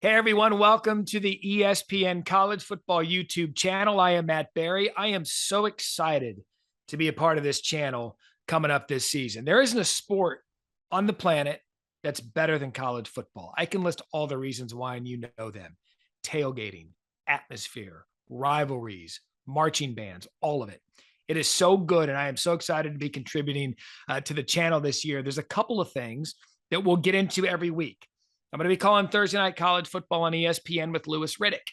Hey everyone, welcome to the ESPN College Football YouTube channel. I am Matt Barrie. I am so excited to be a part of this channel coming up this season. There isn't a sport on the planet that's better than college football. I can list all the reasons why, and you know them. Tailgating, atmosphere, rivalries, marching bands, all of it. It is so good, and I am so excited to be contributing to the channel this year. There's a couple of things that we'll get into every week. I'm going to be calling Thursday Night College Football on ESPN with Louis Riddick.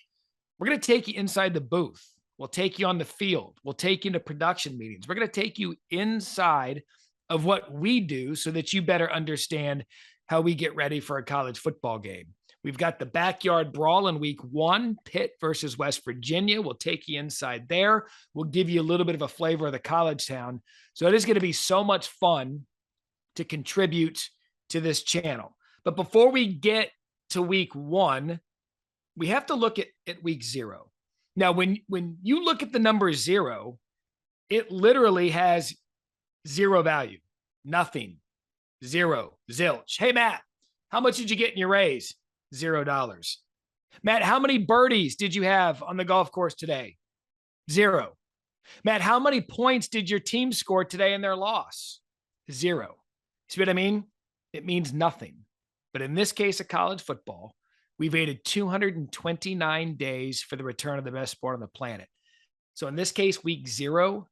We're going to take you inside the booth. We'll take you on the field. We'll take you into production meetings. We're going to take you inside of what we do so that you better understand how we get ready for a college football game. We've got the backyard brawl in week 1, Pitt versus West Virginia. We'll take you inside there. We'll give you a little bit of a flavor of the college town. So it is going to be so much fun to contribute to this channel. But before we get to week 1, we have to look at week 0. Now, when you look at the number 0, it literally has 0 value, nothing, 0, zilch. Hey, Matt, how much did you get in your raise? $0. Matt, how many birdies did you have on the golf course today? 0. Matt, how many points did your team score today in their loss? 0. See what I mean? It means nothing. But in this case of college football, we've waited 229 days for the return of the best sport on the planet. So in this case, week 0,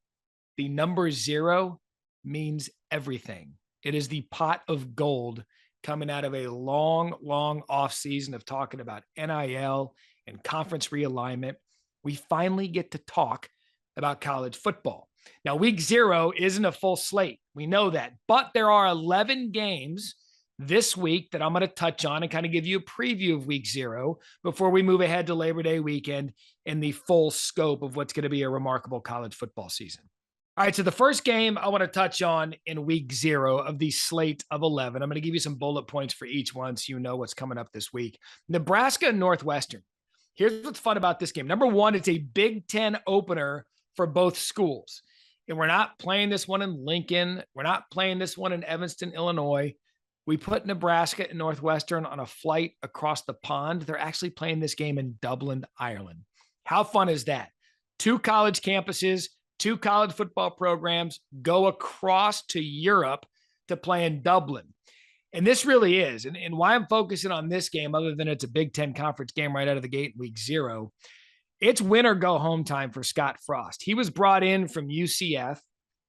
the number 0 means everything. It is the pot of gold coming out of a long, long offseason of talking about NIL and conference realignment. We finally get to talk about college football. Now, week 0 isn't a full slate. We know that. But there are 11 games this week that I'm going to touch on and kind of give you a preview of week 0 before we move ahead to Labor Day weekend and the full scope of what's going to be a remarkable college football season. All right, so the first game I want to touch on in week 0 of the slate of 11, I'm going to give you some bullet points for each one so you know what's coming up this week. Nebraska and Northwestern. Here's what's fun about this game. Number 1, it's a Big Ten opener for both schools. And we're not playing this one in Lincoln. We're not playing this one in Evanston, Illinois. We put Nebraska and Northwestern on a flight across the pond. They're actually playing this game in Dublin, Ireland. How fun is that? 2 college campuses, 2 college football programs go across to Europe to play in Dublin. And this really is. And why I'm focusing on this game, other than it's a Big Ten conference game right out of the gate in week 0, it's win or go home time for Scott Frost. He was brought in from UCF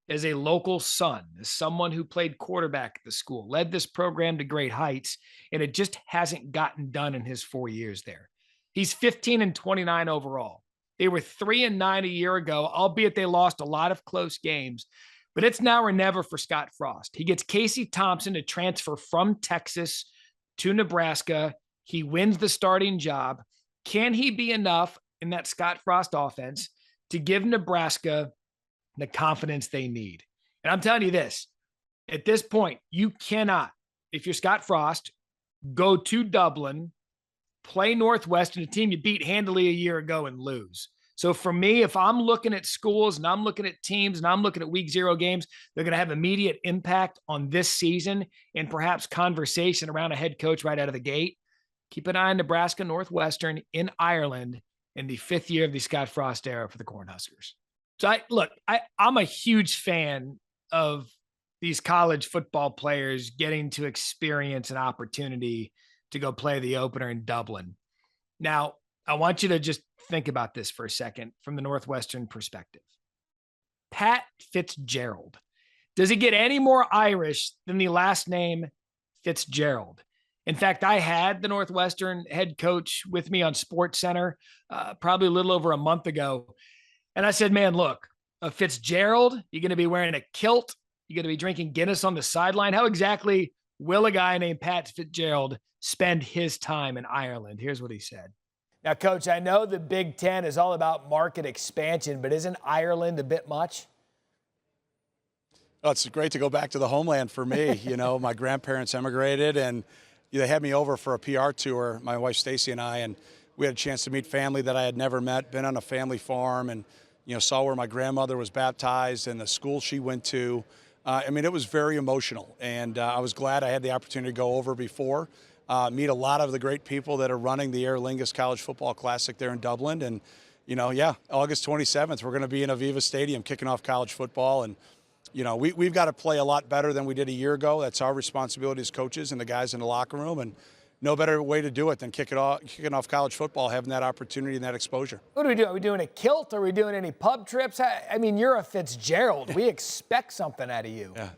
as a local son, as someone who played quarterback at the school, led this program to great heights, and it just hasn't gotten done in his 4 years there. He's 15-29 overall. They were 3-9 a year ago, albeit they lost a lot of close games, but it's now or never for Scott Frost. He gets Casey Thompson to transfer from Texas to Nebraska. He wins the starting job. Can he be enough in that Scott Frost offense to give Nebraska the confidence they need? And I'm telling you this, at this point, you cannot, if you're Scott Frost, go to Dublin, play Northwestern, a team you beat handily a year ago, and lose. So for me, if I'm looking at schools and I'm looking at teams and I'm looking at week 0 games, they're going to have immediate impact on this season and perhaps conversation around a head coach right out of the gate. Keep an eye on Nebraska Northwestern in Ireland in the 5th year of the Scott Frost era for the Cornhuskers. So I'm a huge fan of these college football players getting to experience an opportunity to go play the opener in Dublin. Now, I want you to just think about this for a second from the Northwestern perspective. Pat Fitzgerald. Does it get any more Irish than the last name Fitzgerald? In fact, I had the Northwestern head coach with me on SportsCenter probably a little over a month ago. And I said, man, look, a Fitzgerald, you're going to be wearing a kilt. You're going to be drinking Guinness on the sideline. How exactly will a guy named Pat Fitzgerald spend his time in Ireland? Here's what he said. Now, Coach, I know the Big Ten is all about market expansion, but isn't Ireland a bit much? Oh, it's great to go back to the homeland for me. You know, my grandparents emigrated, and they had me over for a PR tour, my wife Stacy and I, and we had a chance to meet family that I had never met, been on a family farm, and saw where my grandmother was baptized and the school she went to. I mean, it was very emotional, and I was glad I had the opportunity to go over before. meet a lot of the great people that are running the Aer Lingus College Football Classic there in Dublin. And, August 27th, we're going to be in Aviva Stadium kicking off college football. And, we've got to play a lot better than we did a year ago. That's our responsibility as coaches and the guys in the locker room. And no better way to do it than kicking off college football, having that opportunity and that exposure. What are we doing? Are we doing a kilt? Are we doing any pub trips? I mean, you're a Fitzgerald. We expect something out of you. Yeah.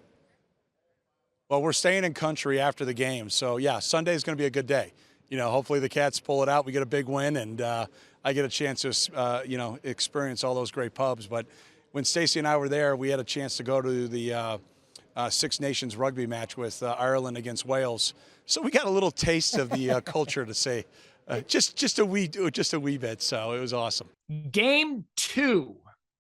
Well, we're staying in country after the game. So, yeah, Sunday's going to be a good day. Hopefully the Cats pull it out. We get a big win, and I get a chance to, experience all those great pubs. But when Stacey and I were there, we had a chance to go to the Six Nations rugby match with Ireland against Wales. So we got a little taste of the culture, to say, just a wee bit. So it was awesome. Game 2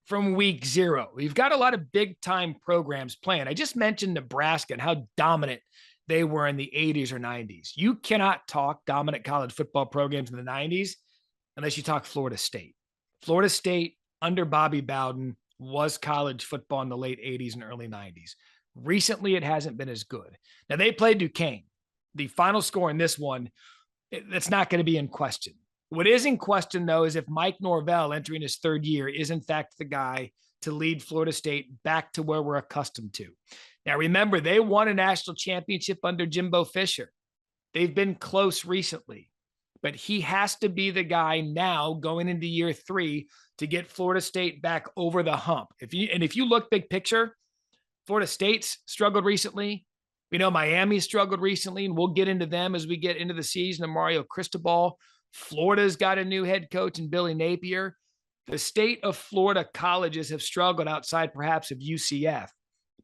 from week 0. We've got a lot of big time programs playing. I just mentioned Nebraska and how dominant they were in the 80s or 90s. You cannot talk dominant college football programs in the 90s unless you talk Florida State. Florida State under Bobby Bowden was college football in the late 80s and early 90s. Recently, it hasn't been as good. Now, they played Duquesne. The final score in this one, that's not going to be in question. What is in question, though, is if Mike Norvell, entering his 3rd year, is in fact the guy to lead Florida State back to where we're accustomed to. Now, remember, they won a national championship under Jimbo Fisher. They've been close recently, but he has to be the guy now going into year 3 to get Florida State back over the hump. If you look big picture, Florida State's struggled recently. We know Miami struggled recently, and we'll get into them as we get into the season of Mario Cristobal. Florida's got a new head coach in Billy Napier. The state of Florida colleges have struggled outside perhaps of UCF.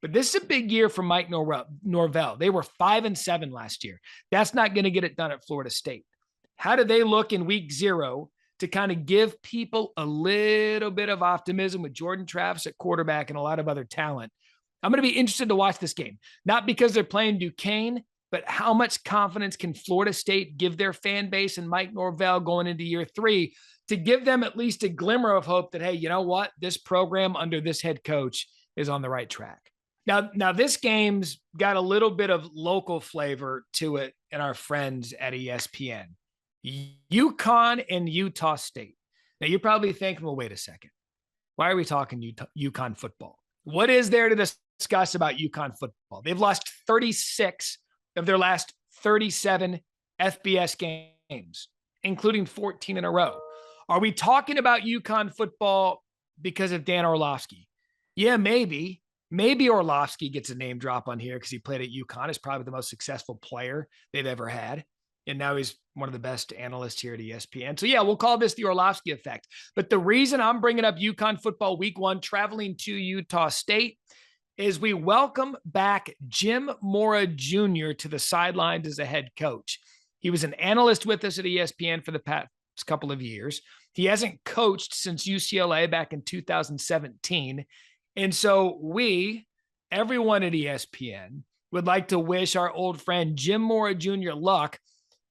But this is a big year for Mike Norvell. They were 5-7 last year. That's not going to get it done at Florida State. How do they look in week 0 to kind of give people a little bit of optimism with Jordan Travis at quarterback and a lot of other talent? I'm going to be interested to watch this game, not because they're playing Duquesne, but how much confidence can Florida State give their fan base and Mike Norvell going into year 3 to give them at least a glimmer of hope that, hey, you know what? This program under this head coach is on the right track. Now this game's got a little bit of local flavor to it and our friends at ESPN. UConn and Utah State. Now you're probably thinking, well, wait a second. Why are we talking UConn football? What is there to discuss about UConn football? They've lost 36 of their last 37 FBS games, including 14 in a row. Are we talking about UConn football because of Dan Orlovsky? Yeah, maybe. Maybe Orlovsky gets a name drop on here because he played at UConn. He's probably the most successful player they've ever had. And now he's one of the best analysts here at ESPN. So yeah, we'll call this the Orlovsky effect. But the reason I'm bringing up UConn football week 1, traveling to Utah State, is we welcome back Jim Mora Jr. to the sidelines as a head coach. He was an analyst with us at ESPN for the past couple of years. He hasn't coached since UCLA back in 2017. And so everyone at ESPN, would like to wish our old friend Jim Mora Jr. luck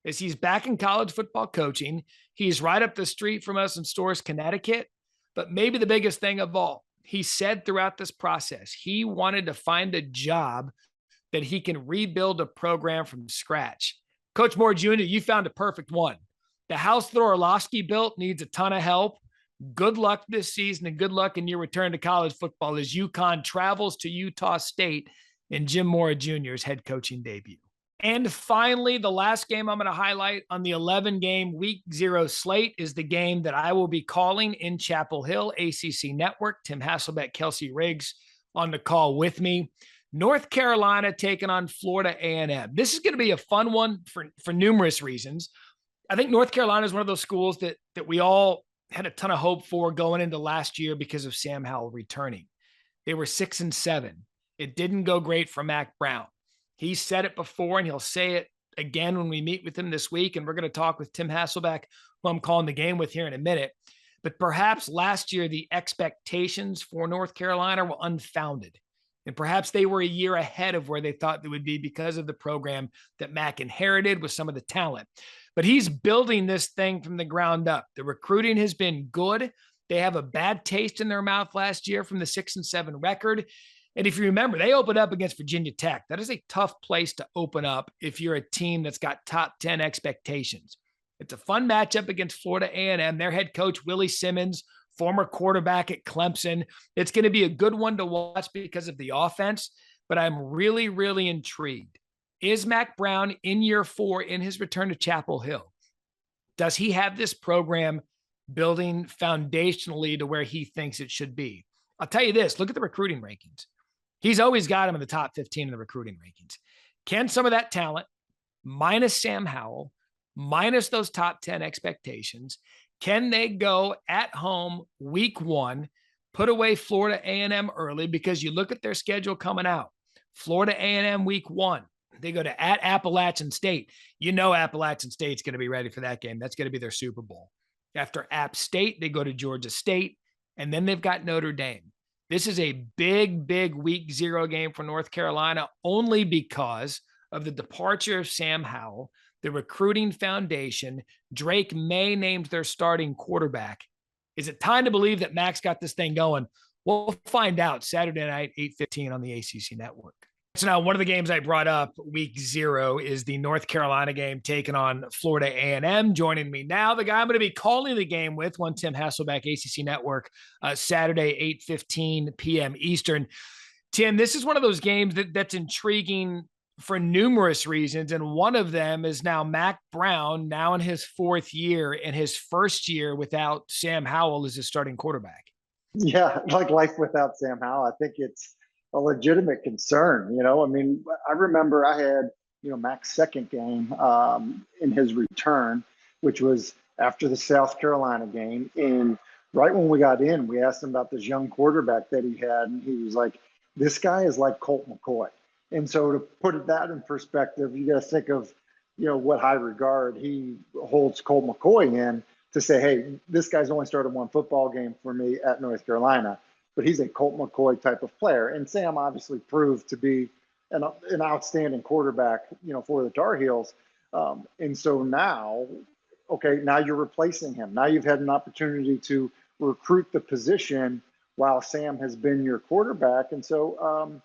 as he's back in college football coaching. He's right up the street from us in Storrs, Connecticut. But maybe the biggest thing of all, he said throughout this process, he wanted to find a job that he can rebuild a program from scratch. Coach Mora Jr., you found a perfect one. The house that Orlovsky built needs a ton of help. Good luck this season and good luck in your return to college football as UConn travels to Utah State in Jim Mora Jr.'s head coaching debut. And finally, the last game I'm going to highlight on the 11-game week 0 slate is the game that I will be calling in Chapel Hill, ACC Network. Tim Hasselbeck, Kelsey Riggs on the call with me. North Carolina taking on Florida A&M. This is going to be a fun one for numerous reasons. I think North Carolina is one of those schools that we all had a ton of hope for going into last year because of Sam Howell returning. They were 6-7. It didn't go great for Mack Brown. He said it before, and he'll say it again when we meet with him this week. And we're going to talk with Tim Hasselbeck, who I'm calling the game with here in a minute. But perhaps last year, the expectations for North Carolina were unfounded. And perhaps they were a year ahead of where they thought they would be because of the program that Mack inherited with some of the talent. But he's building this thing from the ground up. The recruiting has been good. They have a bad taste in their mouth last year from the 6-7 record. And if you remember, they opened up against Virginia Tech. That is a tough place to open up if you're a team that's got top 10 expectations. It's a fun matchup against Florida A&M. Their head coach, Willie Simmons, former quarterback at Clemson. It's going to be a good one to watch because of the offense, but I'm really, really intrigued. Is Mack Brown in year 4 in his return to Chapel Hill? Does he have this program building foundationally to where he thinks it should be? I'll tell you this, look at the recruiting rankings. He's always got him in the top 15 in the recruiting rankings. Can some of that talent, minus Sam Howell, minus those top 10 expectations, can they go at home week 1, put away Florida A&M early? Because you look at their schedule coming out. Florida A&M week 1. They go to at Appalachian State. You know Appalachian State's going to be ready for that game. That's going to be their Super Bowl. After App State, they go to Georgia State, and then they've got Notre Dame. This is a big, big week 0 game for North Carolina only because of the departure of Sam Howell, the recruiting foundation. Drake May named their starting quarterback. Is it time to believe that Mack's got this thing going? We'll find out Saturday night, 8:15 on the ACC Network. So now one of the games I brought up week 0 is the North Carolina game taking on Florida A&M. Joining me now, the guy I'm going to be calling the game with, one Tim Hasselbeck, ACC Network, Saturday, 8:15 p.m. Eastern. Tim, this is one of those games that's intriguing for numerous reasons, and one of them is now Mack Brown, now in his 4th year, and his first year wwithout Sam Howell as his starting quarterback. Yeah, like life without Sam Howell, I think it's a legitimate concern. I mean, I remember I had, Mack's second game in his return, which was after the South Carolina game. And right when we got in, we asked him about this young quarterback that he had. And he was like, this guy is like Colt McCoy. And so to put that in perspective, you got to think of, what high regard he holds Colt McCoy in to say, hey, this guy's only started 1 football game for me at North Carolina, but he's a Colt McCoy type of player. And Sam obviously proved to be an outstanding quarterback, for the Tar Heels. And so now, now you're replacing him. Now you've had an opportunity to recruit the position while Sam has been your quarterback. And so,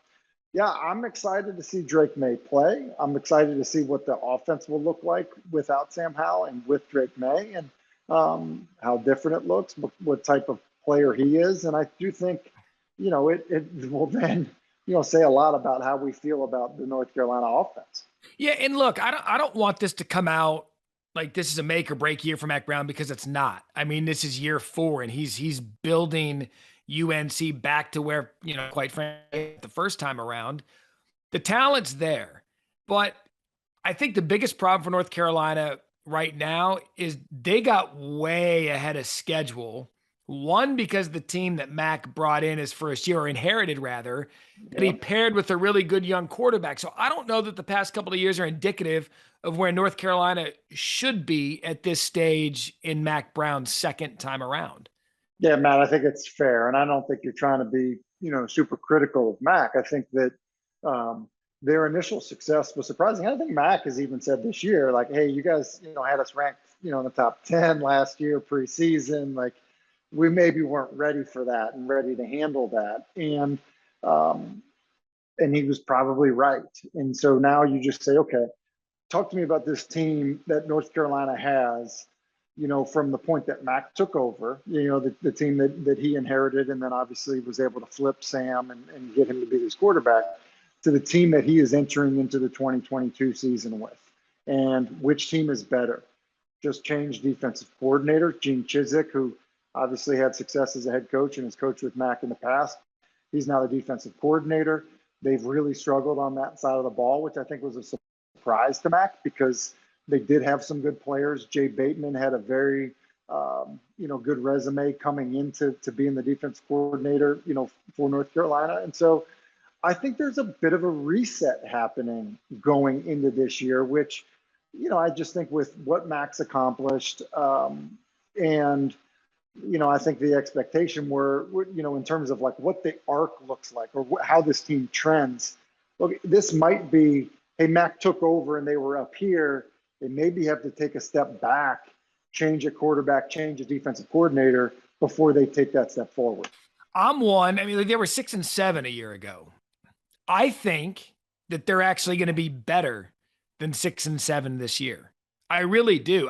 I'm excited to see Drake May play. I'm excited to see what the offense will look like without Sam Howell and with Drake May, and how different it looks, what type of player he is. And I do think, it will then, say a lot about how we feel about the North Carolina offense. Yeah. And look, I don't want this to come out like this is a make or break year for Mack Brown, because it's not. I mean, this is year 4 and he's building UNC back to where, quite frankly, the first time around. The talent's there, but I think the biggest problem for North Carolina right now is they got way ahead of schedule. One, because the team that Mack brought in his first year, or inherited rather, that he paired with a really good young quarterback. So I don't know that the past couple of years are indicative of where North Carolina should be at this stage in Mack Brown's second time around. Yeah, Matt, I think it's fair. And I don't think you're trying to be, super critical of Mack. I think that their initial success was surprising. I think Mack has even said this year, like, hey, you guys, had us ranked, in the top 10 last year preseason. Like, we maybe weren't ready for that and ready to handle that. And he was probably right. And so now you just say, okay, talk to me about this team that North Carolina has, from the point that Mack took over, the team that he inherited, and then obviously was able to flip Sam and get him to be his quarterback, to the team that he is entering into the 2022 season with. And which team is better? Just changed defensive coordinator, Gene Chizik, who obviously had success as a head coach and has coached with Mack in the past. He's now the defensive coordinator. They've really struggled on that side of the ball, which I think was a surprise to Mack, because they did have some good players. Jay Bateman had a very, good resume coming into being the defense coordinator, for North Carolina. And so I think there's a bit of a reset happening going into this year, which, I just think with what Mack's accomplished, and, I think the expectation were, in terms of like what the arc looks like, or how this team trends. Look, this might be, hey, Mack took over and they were up here. They maybe have to take a step back, change a quarterback, change a defensive coordinator before they take that step forward. I mean, they were 6-7 a year ago. I think that they're actually going to be better than 6-7 this year. I really do.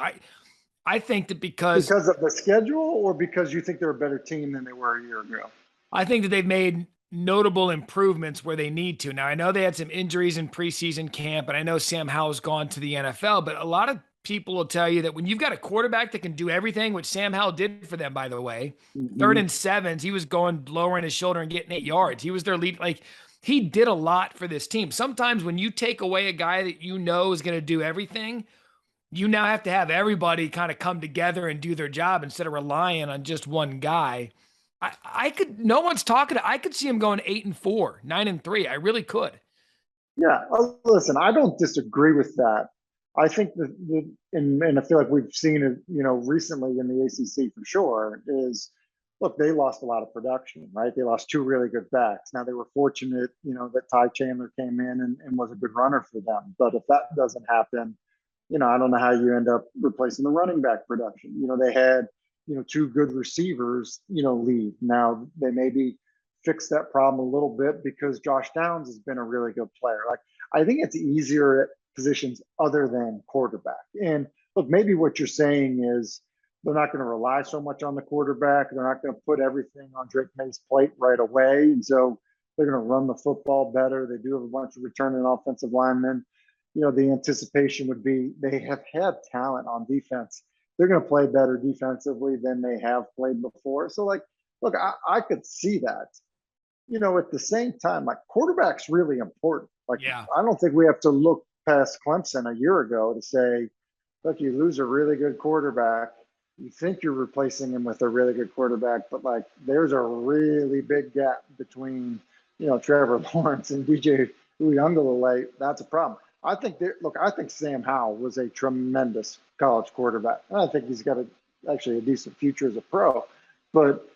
I think that because of the schedule, or because you think they're a better team than they were a year ago? I think that they've made notable improvements where they need to. Now, I know they had some injuries in preseason camp, and I know Sam Howell's gone to the NFL, but a lot of people will tell you that when you've got a quarterback that can do everything, which Sam Howell did for them, by the way, third Mm-hmm. and sevens, he was going lowering his shoulder and getting 8 yards. He was their lead. Like, he did a lot for this team. Sometimes when you take away a guy that you know is going to do everything, you now have to have everybody kind of come together and do their job instead of relying on just one guy. I could, no one's talking. I could see him going 8-4, 9-3. I really could. Yeah, listen, I don't disagree with that. I think that, and I feel like we've seen it, recently in the ACC for sure, is look, they lost a lot of production, right? They lost two really good backs. Now they were fortunate, that Ty Chandler came in and was a good runner for them. But if that doesn't happen, I don't know how you end up replacing the running back production. They had, two good receivers, leave. Now they maybe fix that problem a little bit because Josh Downs has been a really good player. Like, I think it's easier at positions other than quarterback. And look, maybe what you're saying is they're not going to rely so much on the quarterback. They're not going to put everything on Drake May's plate right away. And so they're going to run the football better. They do have a bunch of returning offensive linemen. The anticipation would be they have had talent on defense. They're going to play better defensively than they have played before. So, like, look, I could see that. At the same time, like, quarterback's really important. Like, Yeah. I don't think we have to look past Clemson a year ago to say, look, you lose a really good quarterback. You think you're replacing him with a really good quarterback, but like, there's a really big gap between, Trevor Lawrence and DJ Uiagalelei. That's a problem. I think I think Sam Howell was a tremendous college quarterback. And I think he's got actually a decent future as a pro. But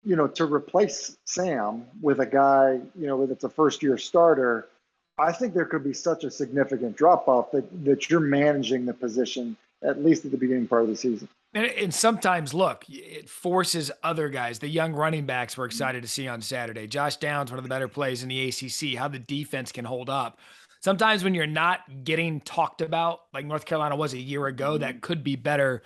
to replace Sam with a guy, that's a first-year starter, I think there could be such a significant drop-off that you're managing the position, at least at the beginning part of the season. And sometimes, look, it forces other guys. The young running backs we're excited to see on Saturday. Josh Downs, one of the better plays in the ACC, how the defense can hold up. Sometimes when you're not getting talked about, like North Carolina was a year ago, that could be better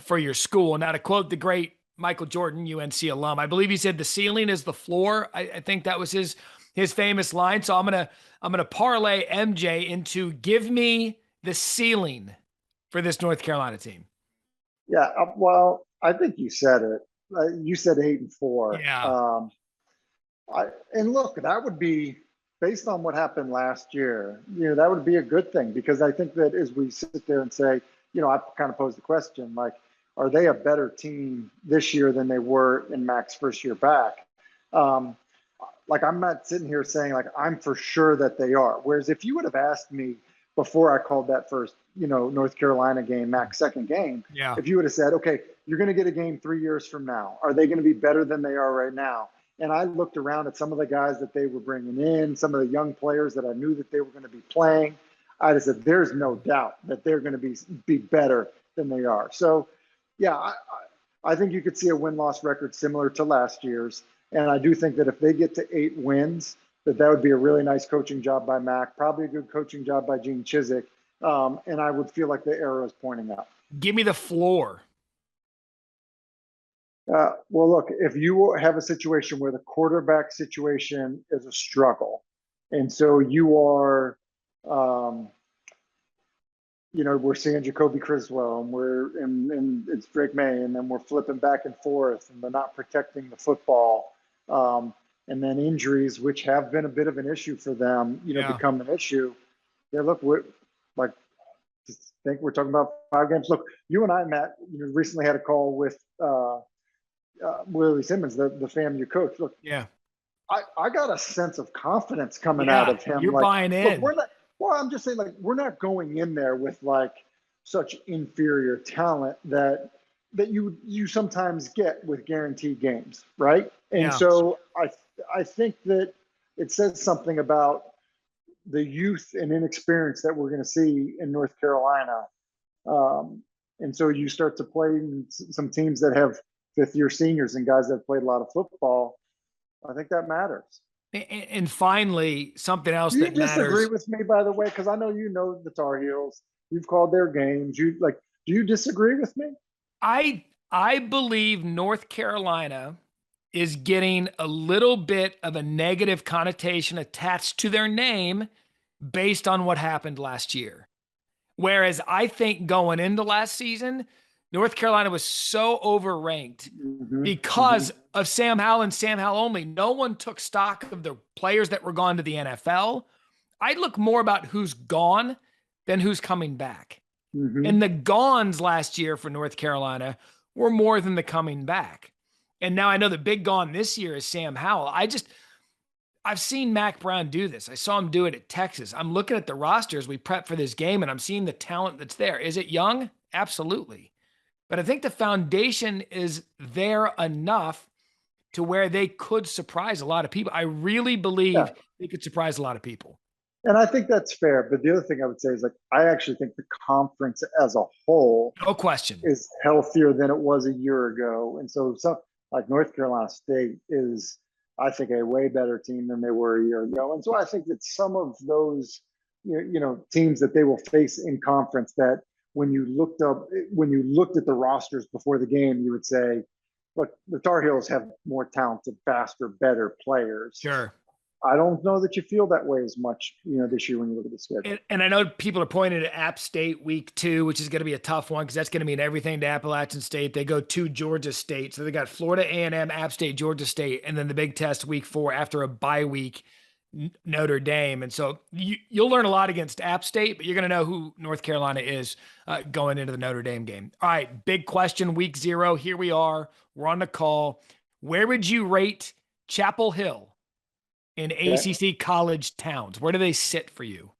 for your school. Now, to quote the great Michael Jordan, UNC alum, I believe he said the ceiling is the floor. I think that was his famous line. So I'm gonna parlay MJ into give me the ceiling for this North Carolina team. Yeah, well, I think you said it. You said 8-4. Yeah. And look, that would be based on what happened last year. That would be a good thing, because I think that as we sit there and say, I kind of posed the question, like, are they a better team this year than they were in Mack's first year back? Like, I'm not sitting here saying, like, I'm for sure that they are. Whereas if you would have asked me before I called that first, North Carolina game, Mack's second game, Yeah. if you would have said, okay, you're going to get a game 3 years from now, are they going to be better than they are right now? And I looked around at some of the guys that they were bringing in, some of the young players that I knew that they were going to be playing. I just said, there's no doubt that they're going to be better than they are. So, yeah, I think you could see a win-loss record similar to last year's. And I do think that if they get to 8 wins, that would be a really nice coaching job by Mack, probably a good coaching job by Gene Chizik. And I would feel like the arrow is pointing up. Give me the floor. Well, look, if you have a situation where the quarterback situation is a struggle, and so you are, we're seeing Jacoby Criswell, and it's Drake May, and then we're flipping back and forth, and they're not protecting the football, and then injuries, which have been a bit of an issue for them, become an issue. Yeah, look, I think we're talking about 5 games. Look, you and I, Matt, recently had a call with Willie Simmons, the FAMU coach. Look, Yeah. I got a sense of confidence coming out of him. You're like, buying in. Look, I'm just saying, like, we're not going in there with like such inferior talent that you sometimes get with guaranteed games, right? And so I think that it says something about the youth and inexperience that we're going to see in North Carolina. And so you start to play some teams that have 5th-year seniors and guys that have played a lot of football. I think that matters. And finally, something else Do you that disagree matters. with me, by the way? Because I know you know the Tar Heels. You've called their games. Do you disagree with me? I believe North Carolina is getting a little bit of a negative connotation attached to their name based on what happened last year. Whereas I think going into last season, North Carolina was so overranked because of Sam Howell and Sam Howell only. No one took stock of the players that were gone to the NFL. I look more about who's gone than who's coming back. And the gones last year for North Carolina were more than the coming back. And now I know the big gone this year is Sam Howell. I've seen Mack Brown do this. I saw him do it at Texas. I'm looking at the roster as we prep for this game, and I'm seeing the talent that's there. Is it young? Absolutely. But I think the foundation is there enough to where they could surprise a lot of people. I really believe they could surprise a lot of people. And I think that's fair. But the other thing I would say is, like, I actually think the conference as a whole, no question, is healthier than it was a year ago. And so like North Carolina State is, I think, a way better team than they were a year ago. And so I think that some of those, teams that they will face in conference, that when you looked at the rosters before the game, you would say, look, the Tar Heels have more talented, faster, better players. Sure. I don't know that you feel that way as much, this year when you look at the schedule. And I know people are pointing to App State week 2, which is going to be a tough one because that's going to mean everything to Appalachian State. They go to Georgia State. So they got Florida A&M, App State, Georgia State, and then the big test week 4 after a bye week, Notre Dame. And so you'll learn a lot against App State, but you're going to know who North Carolina is going into the Notre Dame game. All right, big question, week 0. Here we are. We're on the call. Where would you rate Chapel Hill in ACC college towns? Where do they sit for you?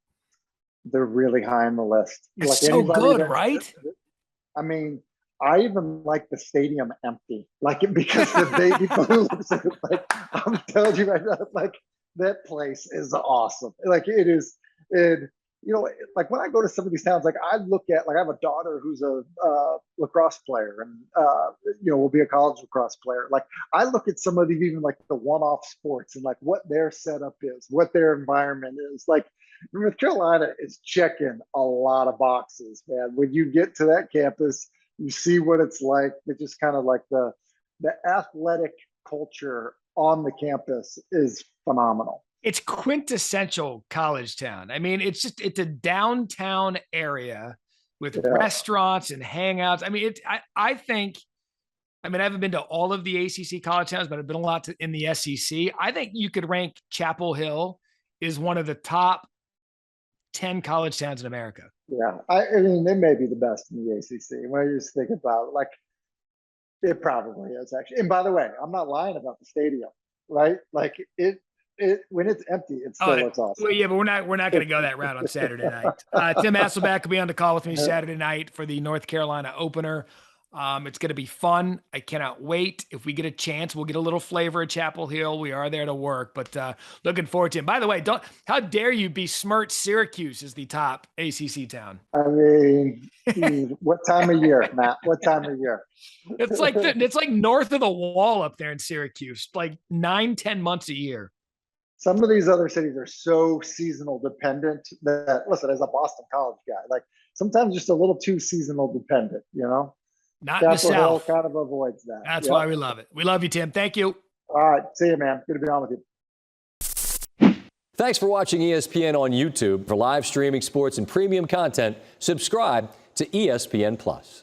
They're really high on the list. It's so good, right? I mean, I even like the stadium empty, because the baby blue looks like, I'm telling you right now, that place is awesome. It is. When I go to some of these towns, I look at, I have a daughter who's a lacrosse player, and will be a college lacrosse player. I look at some of these, even the one-off sports, and what their setup is, what their environment is. North Carolina is checking a lot of boxes, man. When you get to that campus, you see what it's like. They just kind of the athletic culture on the campus is phenomenal. It's quintessential college town. I mean, it's a downtown area with restaurants and hangouts. I mean, I haven't been to all of the ACC college towns, but I've been a lot in the SEC. I think you could rank Chapel Hill is one of the top 10 college towns in America. Yeah. I mean, they may be the best in the ACC. When you just think about it, it probably is actually. And by the way, I'm not lying about the stadium, right? When it's empty, it still looks awesome. Well, yeah, but we're not going to go that route on Saturday night. Tim Hasselbeck will be on the call with me Saturday night for the North Carolina opener. It's going to be fun. I cannot wait. If we get a chance, we'll get a little flavor of Chapel Hill. We are there to work, but looking forward to it. By the way, how dare you besmirch Syracuse as the top ACC town? I mean, what time of year, Matt? What time of year? It's like north of the wall up there in Syracuse, 9-10 months a year. Some of these other cities are so seasonal dependent that, listen, as a Boston College guy, sometimes just a little too seasonal dependent, Not in the South. Kind of avoids that. That's why we love it. We love you, Tim. Thank you. All right. See you, man. Good to be on with you. Thanks for watching ESPN on YouTube. For live streaming sports and premium content, subscribe to ESPN+.